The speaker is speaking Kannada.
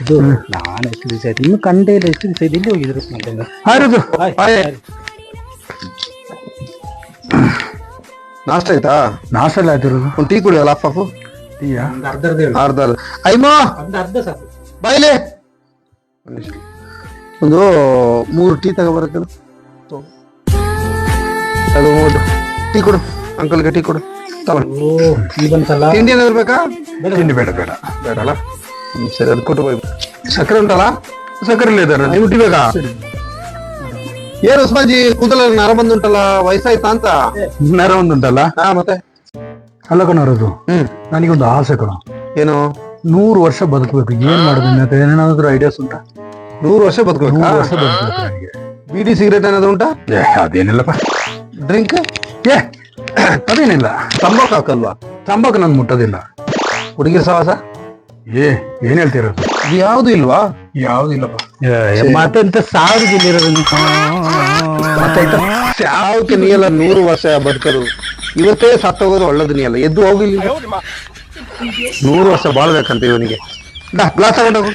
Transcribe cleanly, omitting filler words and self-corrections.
ಇದು ನಾನು ಎಷ್ಟು ದಿವಸ ಆಯ್ತು ಇನ್ನು ಕಂಡೇ ಇಲ್ಲ. ಎಷ್ಟು ದಿವಸ ಆಯ್ತು ಇಲ್ಲಿ ಹೋಗಿದ್ರು ಮತ್ತೆ ಆಯ್ತು ನಾಷ್ಟ ಆಯ್ತಾ? ನಾಷ್ಟ ಎಲ್ಲ ಆಯ್ತಿರೋದು. ಒಂದು ಟೀ ಕುಡಿಯಲ್ಲ ಅಪ್ಪು? ಟೀಯಾ? ಅರ್ಧ ಅಯ್ಯಮ್ಮ ಅರ್ಧ ಸಾಕು. ಬಾಯ್ಲೆ ಒಂದು 3 ಟೀ ತಗೋಬರಕ್ಕೆ ಅದು 3 ಟೀ ಕೊಡು ಅಂಕಲ್ಗೆ ಟೀ ಕೊಡು ತಗೊಂಡು. ಈ ಬಂತಲ್ಲ ತಿಂಡಿ ಏನಾದ್ರು ಬೇಕಾ? ತಿಂಡಿ ಬೇಡ ಬೇಡ ಬೇಡಲ್ಲ ಸರಿ ಅದು ಕೊಟ್ಟು ಹೋಗಿ. ಸಕ್ಕರೆ ಉಂಟಲ್ಲ? ಸಕ್ಕರೆ ಇಲ್ಲ ಇದ್ದಾರೆ. ನೀವು ಟೀ ಬೇಕಾ? ಏನು ಉಸ್ಮಾಜಿ ಕೂದಲ ನರ ಬಂದುಂಟಲ್ಲ ವಯಸ್ಸಾಯ್ತಾ ಅಂತ? ನರ ಒಂದುಂಟಲ್ಲ. ಹಾ ಮತ್ತೆ ಅಲ್ಲ ಕಣರದು, ನನಗೊಂದು ಆಸೆ ಕಣ. ಏನು? 100 ವರ್ಷ ಬದುಕಬೇಕು. ಏನ್ ಮಾಡುದು ಅಂತ ಏನಾದ್ರು ಐಡಿಯಾಸ್ ಉಂಟಾ? 100 ವರ್ಷ ಬದುಕಬೇಕು? 100 ವರ್ಷ ಬದುಕಬೇಕು ನನಗೆ. ಬೀಡಿ ಸಿಗರೇಟ್ ಏನಾದ್ರು ಉಂಟಾ? ಅದೇನಿಲ್ಲಪ್ಪ. ಡ್ರಿಂಕ್? ಅದೇನಿಲ್ಲ. ತಂಬಾಕು ಹಾಕಲ್ವಾ? ತಂಬಾಕು ನಾನು ಮುಟ್ಟೋದಿಲ್ಲ. ಹುಡುಗಿರ ಸಹವಾಸ? ಏನ್ ಹೇಳ್ತಿರೋದು? ಇದು ಯಾವ್ದು ಇಲ್ವಾ? ಯಾವ್ದಿಲ್ಲಪ್ಪ. ಮತ್ತೆಂತ ಸಾವಿರದಿಲ್ಲಿರೋದು ಯಾವಕ್ಕೆ ನೀಯಲ್ಲ 100 ವರ್ಷ ಬದುಕರು. ಇವತ್ತೇ ಸತ್ತೋಗೋದು ಒಳ್ಳೇದು ನೀಯಲ್ಲ. ಎದ್ದು ಹೋಗಿಲ್ಲ. 100 ವರ್ಷ ಬಾಳ್ಬೇಕಂತ ಇವನಿಗೆ. ಗ್ಲಾಸ್ ತಗೊಂಡೋಗು.